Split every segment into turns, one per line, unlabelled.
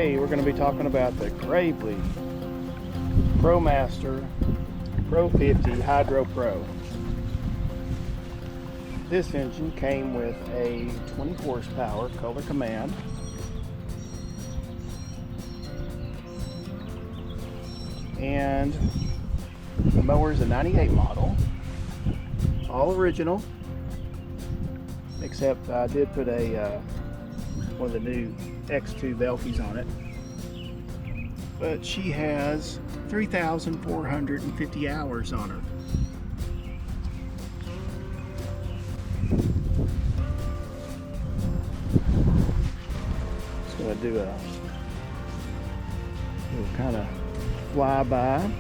Today we're going to be talking about the Gravely ProMaster Pro 50 Hydro Pro. This engine came with a 20 horsepower Kohler Command, and the mower is a 98 model, all original, except I did put a one of the new X2 Welkes on it. But she has 3,450 hours on her. Just gonna do a little kind of flyby.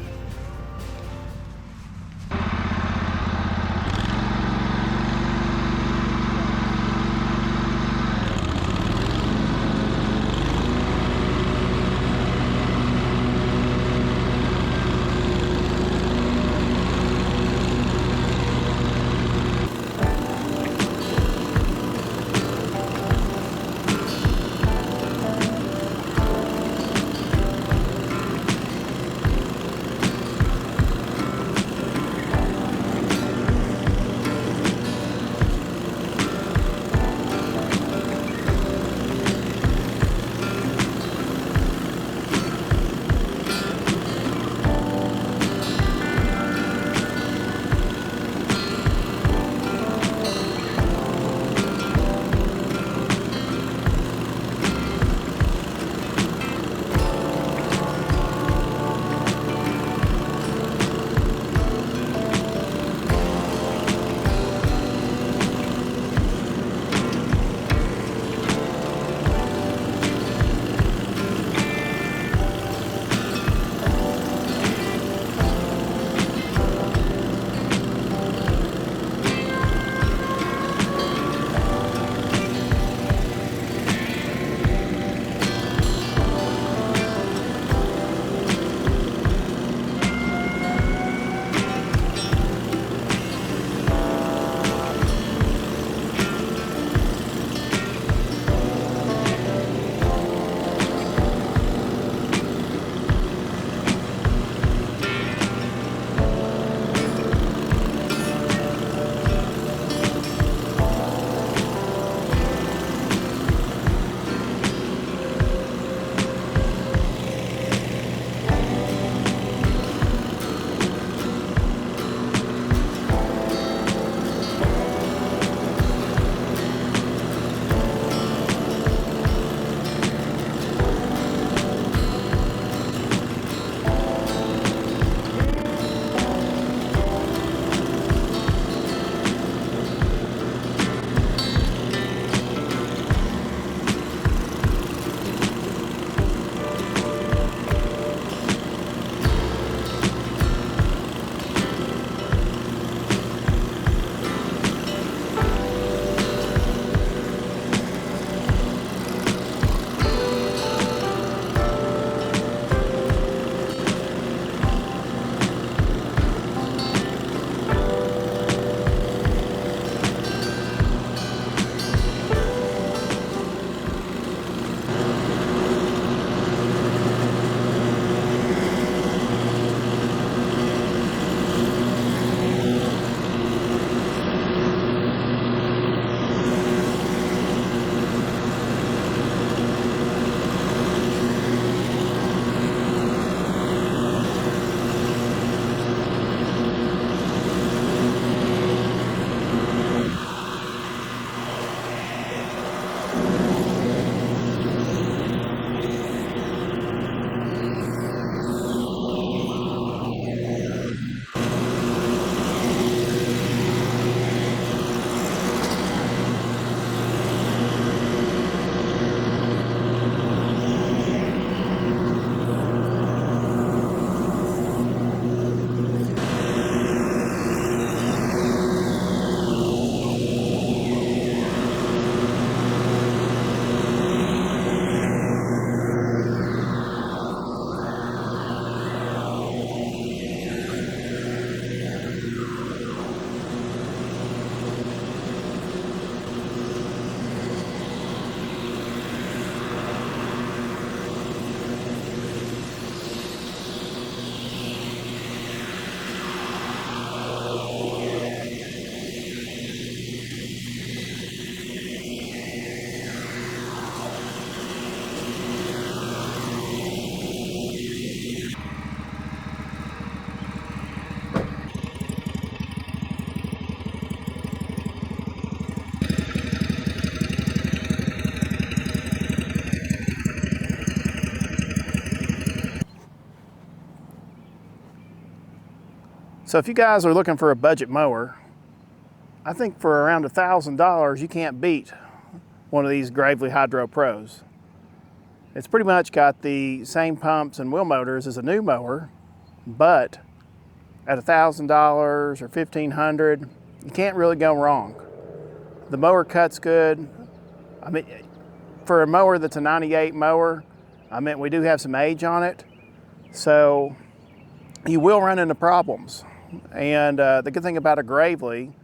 So if you guys are looking for a budget mower, I think for around $1,000 you can't beat one of these Gravely Hydro Pros. It's pretty much got the same pumps and wheel motors as a new mower, but at $1,000 or $1,500, you can't really go wrong. The mower cuts good. I mean, for a mower that's a 98 mower, I mean, we do have some age on it, so you will run into problems. And the good thing about a Gravely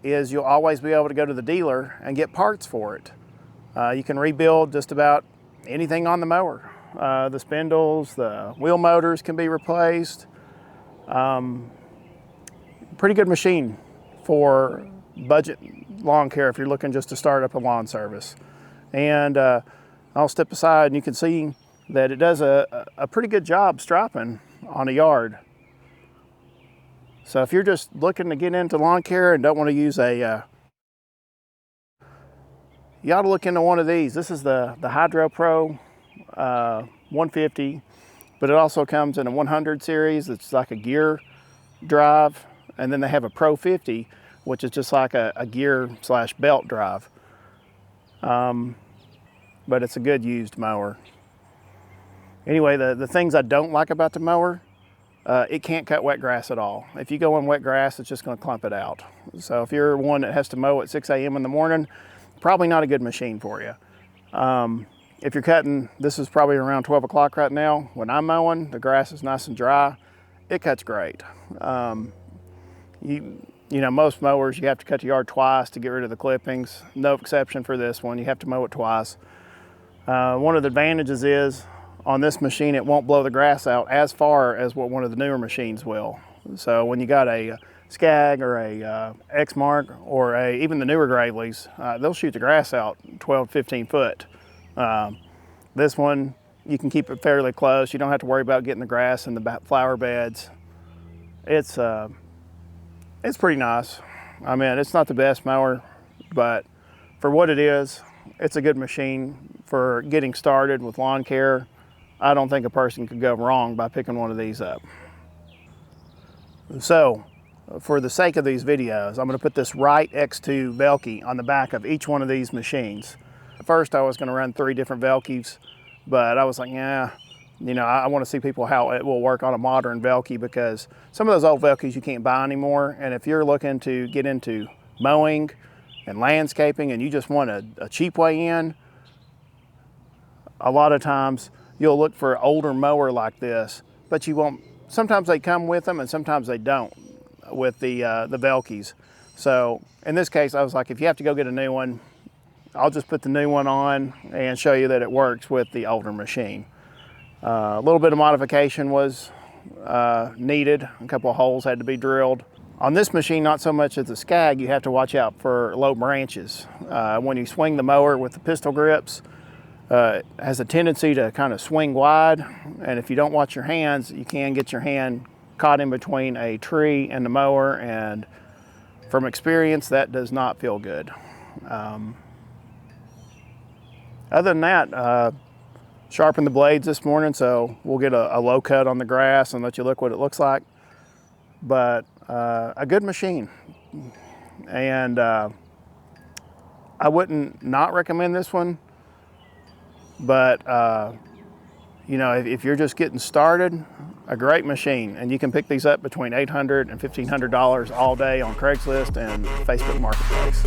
is you'll always be able to go to the dealer and get parts for it. You can rebuild just about anything on the mower. The spindles, the wheel motors can be replaced. Pretty good machine for budget lawn care if you're looking just to start up a lawn service. And I'll step aside and you can see that it does a pretty good job striping on a yard. So if you're just looking to get into lawn care and don't want to use a, you ought to look into one of these. This is the Hydro Pro 150, but it also comes in a 100 series. It's like a gear drive. And then they have a Pro 50, which is just like a gear / belt drive. But it's a good used mower. Anyway, the things I don't like about the mower, it can't cut wet grass at all. If you go in wet grass, it's just gonna clump it out. So if you're one that has to mow at 6 a.m. in the morning, probably not a good machine for you. If you're cutting, this is probably around 12 o'clock right now. When I'm mowing, the grass is nice and dry. It cuts great. You know, most mowers, you have to cut the yard twice to get rid of the clippings. No exception for this one. You have to mow it twice. One of the advantages is on this machine, it won't blow the grass out as far as what one of the newer machines will. So when you got a Skag or a X-Mark or even the newer Gravely's, they'll shoot the grass out 12, 15 foot. This one, you can keep it fairly close. You don't have to worry about getting the grass in the flower beds. It's pretty nice. I mean, it's not the best mower, but for what it is, it's a good machine for getting started with lawn care. I don't think a person could go wrong by picking one of these up. So, for the sake of these videos, I'm gonna put this Wright X2 Welke on the back of each one of these machines. At first, I was gonna run 3 different Welkes, but I was like, yeah, you know, I want to see people how it will work on a modern Welke, because some of those old Welkes you can't buy anymore. And if you're looking to get into mowing and landscaping and you just want a cheap way in, a lot of times you'll look for an older mower like this, but you won't. Sometimes they come with them and sometimes they don't with the Welkes. So in this case, I was like, if you have to go get a new one, I'll just put the new one on and show you that it works with the older machine. A little bit of modification was needed. A couple of holes had to be drilled. On this machine, not so much as the Skag, you have to watch out for low branches. When you swing the mower with the pistol grips, it has a tendency to kind of swing wide, and if you don't watch your hands, you can get your hand caught in between a tree and the mower, and from experience, that does not feel good. Other than that, sharpened the blades this morning, so we'll get a low cut on the grass and let you look what it looks like. But a good machine, and I wouldn't not recommend this one, but you know, if you're just getting started, a great machine, and you can pick these up between $800 and $1,500 all day on Craigslist and Facebook Marketplace.